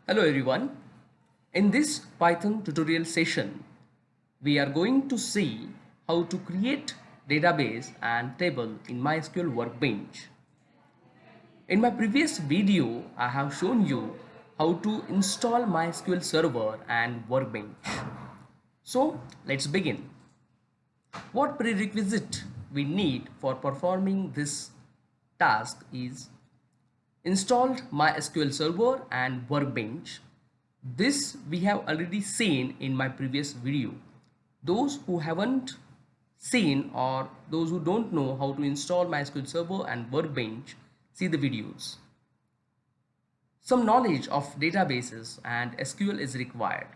Hello everyone. In this Python tutorial session, we are going to see how to create database and table in MySQL Workbench. In my previous video, I have shown you how to install MySQL Server and Workbench. So let's begin. What prerequisite we need for performing this task is installed MySQL Server and Workbench. This we have already seen in my previous video. Those who haven't seen or those who don't know how to install MySQL Server and Workbench, see the videos. Some knowledge of databases and SQL is required.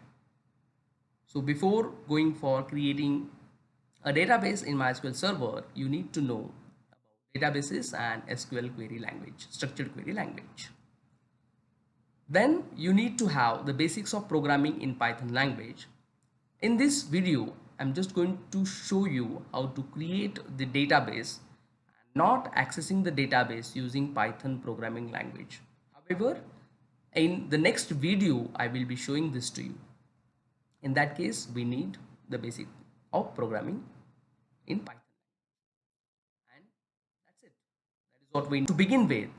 So before going for creating a database in MySQL Server, you need to know about databases and SQL query language, structured query language. Then you need to have the basics of programming in Python language. In this video, I'm just going to show you how to create the database, not accessing the database using Python programming language. However, in the next video, I will be showing this to you. In that case, we need the basic of programming in Python. And that's it. That is what we need to begin with.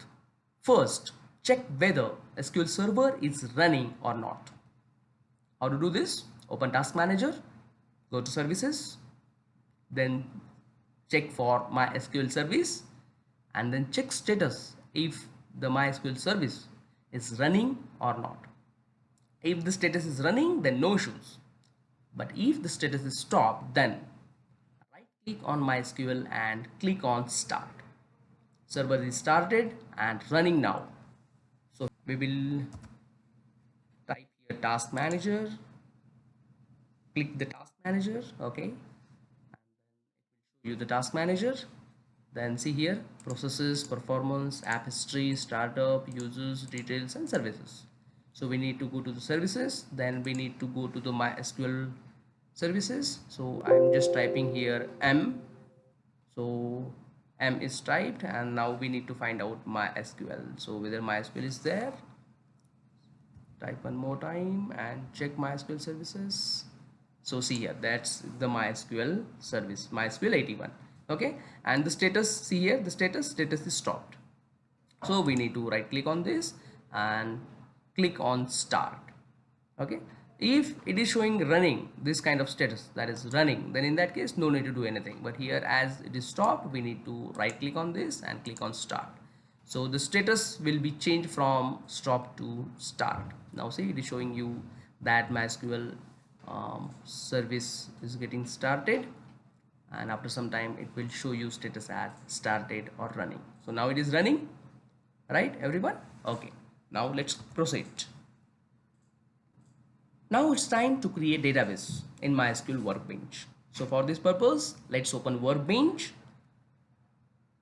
First, check whether SQL Server is running or not. How to do this? Open Task Manager, go to Services, then check for MySQL service, and then check status if the MySQL service is running or not. If the status is running, then no issues. But if the status is stopped, then right click on MySQL and click on Start. Server is started and running now. So we will type here Task Manager, click the Task Manager, okay, and then it will show you the Task Manager. Then see here processes, performance, app history, startup, users, details, and services. So we need to go to the services, then we need to go to the MySQL services. So I'm just typing here M. So M is typed, and now we need to find out MySQL. So whether MySQL is there, type one more time and check MySQL services. So see here, that's the MySQL service, MySQL 81. Okay, and the status, see here, the status is stopped. So we need to right click on this and click on Start. Okay, if it is showing running, this kind of status, that is running, then in that case no need to do anything. But here, as it is stopped, we need to right click on this and click on Start. So the status will be changed from stop to start. Now see, it is showing you that MySQL service is getting started, and after some time it will show you status as started or running. So now it is running, right everyone? Okay, now let's proceed. Now it's time to create database in MySQL Workbench. So for this purpose, let's open Workbench.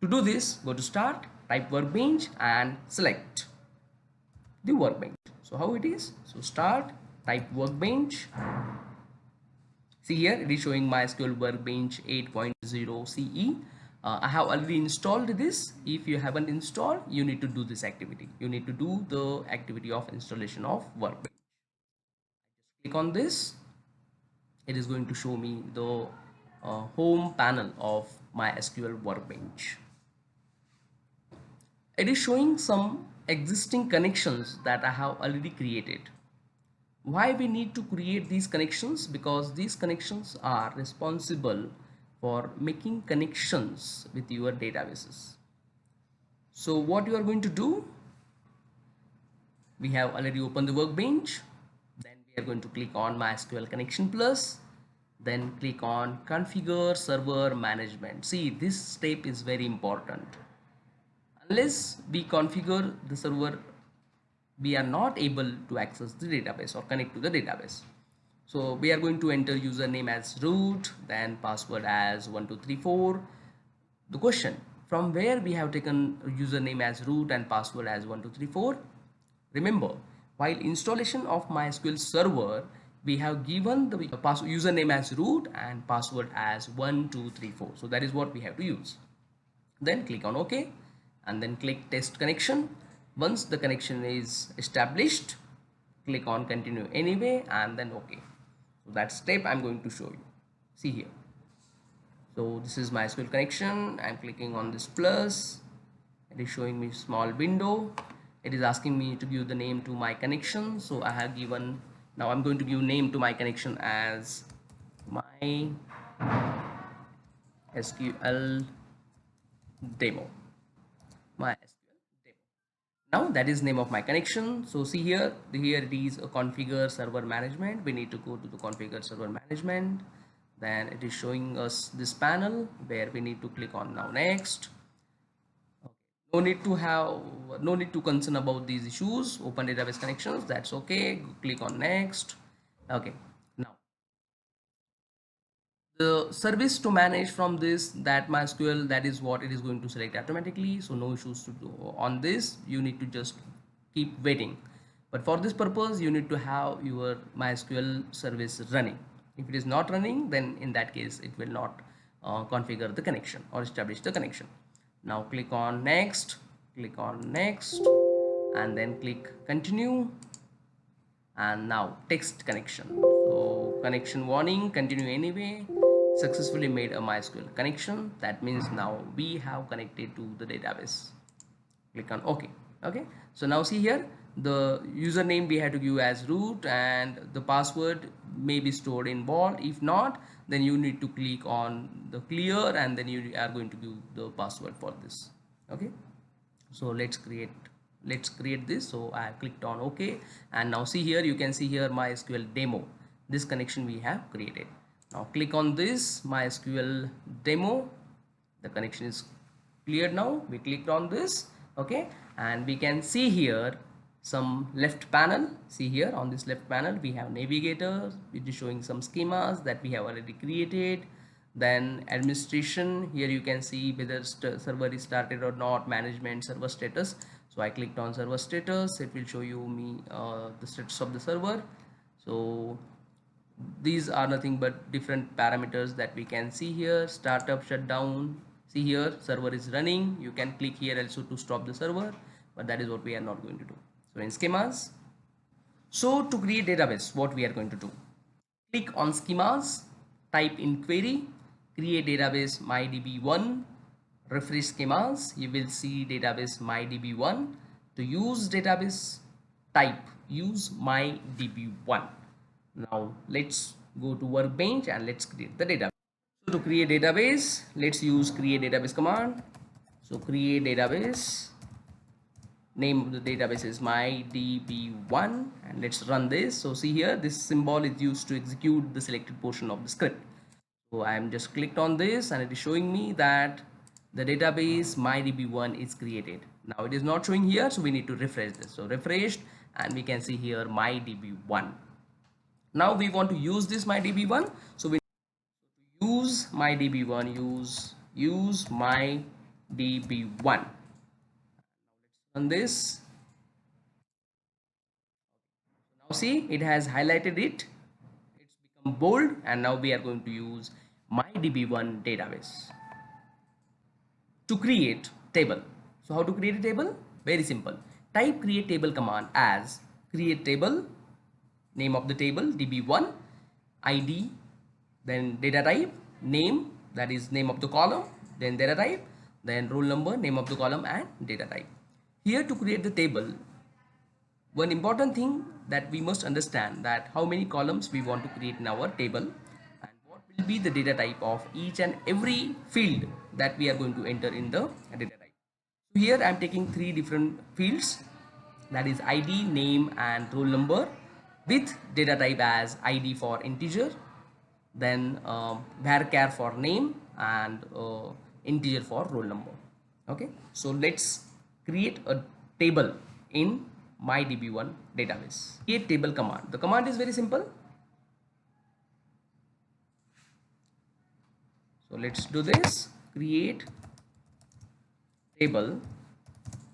To do this, go to Start, type Workbench and select the Workbench. So how it is? So Start, type Workbench. See here, it is showing MySQL Workbench 8.0 CE. I have already installed this. If you haven't installed, you need to do this activity. You need to do the activity of installation of Workbench. Click on this. It is going to show me the home panel of MySQL Workbench. It is showing some existing connections that I have already created. Why we need to create these connections? Because these connections are responsible for making connections with your databases. So what you are going to do, we have already opened the Workbench. Then we are going to click on MySQL Connection Plus, then click on Configure Server Management. See, this step is very important. Unless we configure the server, we are not able to access the database or connect to the database. So we are going to enter username as root, then password as 1234. The question, from where we have taken username as root and password as 1234? Remember, while installation of MySQL server, we have given the username as root and password as 1234. So that is what we have to use. Then click on OK and then click test connection. Once the connection is established, click on continue anyway, and then okay. So that step I'm going to show you. See here. So this is MySQL connection. I'm clicking on this plus. It is showing me small window. It is asking me to give the name to my connection. So I have given, now I'm going to give name to my connection as my SQL demo. MySQL demo. Now that is name of my connection. So see here, here it is a configure server management. We need to go to the configure server management. Then it is showing us this panel where we need to click on now next. No need to have, no need to concern about these issues. Open database connections, that's okay. Click on next. Okay, now the service to manage from this, that MySQL, that is what it is going to select automatically, so no issues to do on this. You need to just keep waiting, but for this purpose you need to have your MySQL service running. If it is not running, then in that case it will not configure the connection or establish the connection. Now click on next, click on next, and then click continue. And now text connection, so connection warning, continue anyway. Successfully made a MySQL connection. That means now we have connected to the database. Click on OK. Okay, so now see here, the username we have to give as root, and the password may be stored in vault. If not, then you need to click on the clear, and then you are going to give the password for this. Okay, so let's create this. So I have clicked on OK, and now see here, you can see here MySQL demo, this connection we have created. Now click on this MySQL demo, the connection is cleared. Now we clicked on this. Okay, and we can see here some left panel. See here on this left panel we have navigator, which is showing some schemas that we have already created. Then administration, here you can see whether server is started or not. Management, server status. So I clicked on server status, it will show you me the status of the server. So these are nothing but different parameters that we can see here. Startup, shutdown. See here, server is running. You can click here also to stop the server, but that is what we are not going to do. So in schemas, so to create database, what we are going to do, click on schemas, type in query, create database mydb1, refresh schemas, you will see database mydb1. To use database type, use mydb1. Now let's go to Workbench and let's create the database. So to create database, let's use create database command. So create database, name of the database is mydb1, and let's run this. So see here, this symbol is used to execute the selected portion of the script. So I am just clicked on this, and it is showing me that the database mydb1 is created. Now it is not showing here, so we need to refresh this. So refreshed, and we can see here mydb1. Now we want to use this mydb1, so we use mydb1, use mydb1. On this, now see, it has highlighted it, it's become bold, and now we are going to use mydb1 database to create table. So how to create a table? Very simple. Type create table command as create table, name of the table db1, id, then data type, name, that is name of the column, then data type, then roll number, name of the column, and data type. Here to create the table, one important thing that we must understand, that how many columns we want to create in our table, and what will be the data type of each and every field that we are going to enter in the data type. So here I am taking three different fields, that is id, name, and roll number, with data type as id for integer, then varchar for name, and integer for roll number. Okay, so let's create a table in mydb1 database. Create table command. The command is very simple. So let's do this. Create table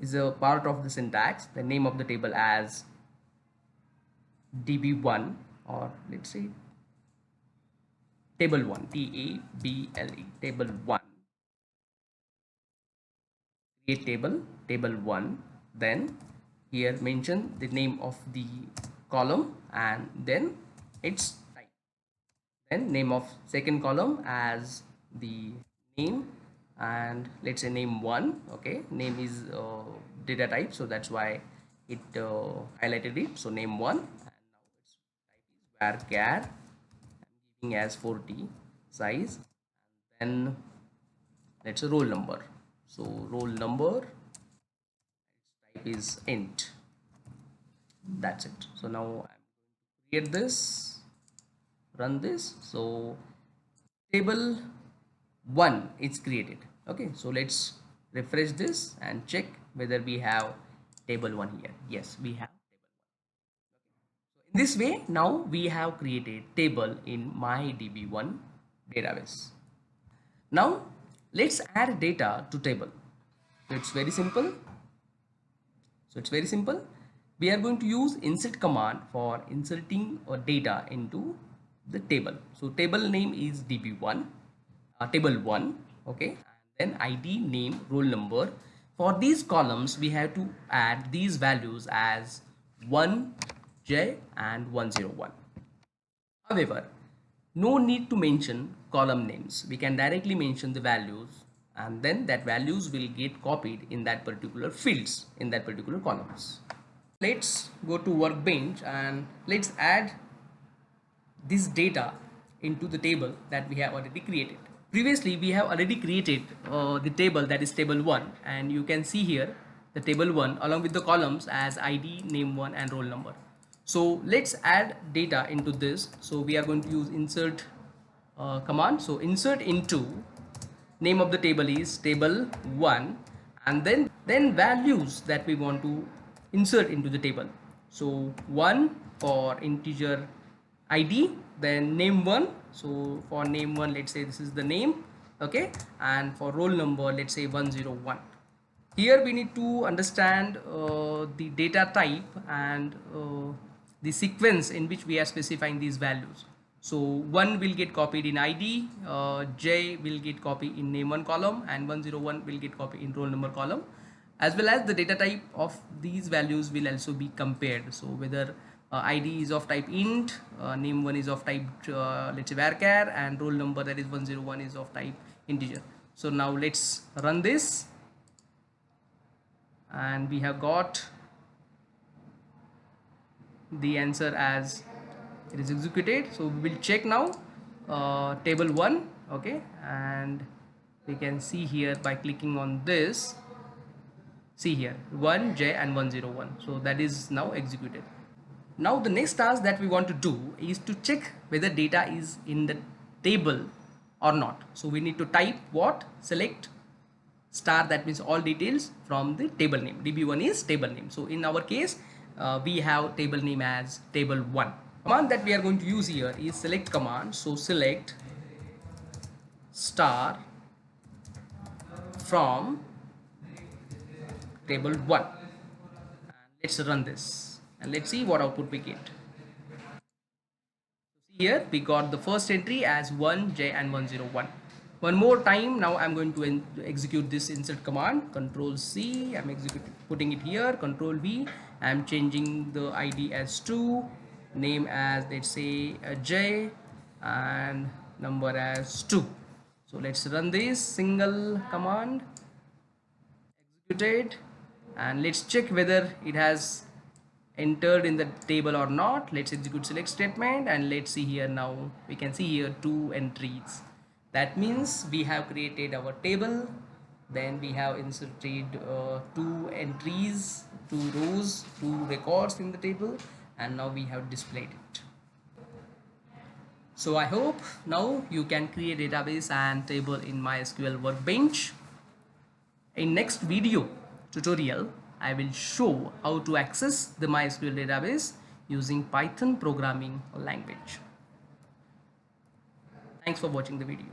is a part of the syntax. The name of the table as db1, or let's say table 1, table, table 1. Create table, table 1. Then here mention the name of the column and then its type. Then name of second column as the name, and let's say name 1. Okay, name is data type, so that's why it highlighted it. So name 1, and now its type is varchar. I'm giving as 40 size, and then let's say roll number. So roll number, its type is int. That's it. So now I'm going to create this, run this. So table 1 is created. Okay, so let's refresh this and check whether we have table 1 here. Yes, we have table 1. So in this way, now we have created table in MyDB1 database. Now let's add data to table. So it's very simple. We are going to use insert command for inserting data into the table. So table name is db1, table 1. Okay, and then id, name, roll number. For these columns we have to add these values as 1, j and 101. However, no need to mention column names. We can directly mention the values, and then that values will get copied in that particular fields, in that particular columns. Let's go to Workbench and let's add this data into the table that we have already created. Previously we have already created the table, that is table 1, and you can see here the table 1 along with the columns as id, name 1 and roll number. So let's add data into this. So we are going to use insert command. So insert into, name of the table is table 1, and then values that we want to insert into the table. So 1 for integer id, then name 1. So for name 1, let's say this is the name. Okay, and for roll number, let's say 101. Here we need to understand the data type and the sequence in which we are specifying these values. So 1 will get copied in id, j will get copied in name 1 column, and 101 will get copied in roll number column, as well as the data type of these values will also be compared. So whether id is of type int, name 1 is of type let's say varchar, and roll number, that is 101, is of type integer. So now let's run this, and we have got the answer as it is executed. So we will check now table 1. Okay, and we can see here by clicking on this, see here 1, j and 101. So that is now executed. Now the next task that we want to do is to check whether data is in the table or not. So we need to type what? Select star, that means all details from the table name. db1 is table name. So in our case we have table name as table 1. Command that we are going to use here is select command. So select star from table 1, and let's run this and let's see what output we get. Here we got the first entry as 1, j and 101. One more time, now I'm going to execute this insert command. Control C, I'm putting it here. Control V, I'm changing the ID as 2, name as, let's say, J, and number as 2. So let's run this single command, executed, and let's check whether it has entered in the table or not. Let's execute select statement, and let's see here. Now we can see here 2 entries. That means we have created our table, then we have inserted 2 entries, 2 rows, 2 records in the table, and now we have displayed it. So I hope now you can create database and table in MySQL Workbench. In next video tutorial, I will show how to access the MySQL database using Python programming language. Thanks for watching the video.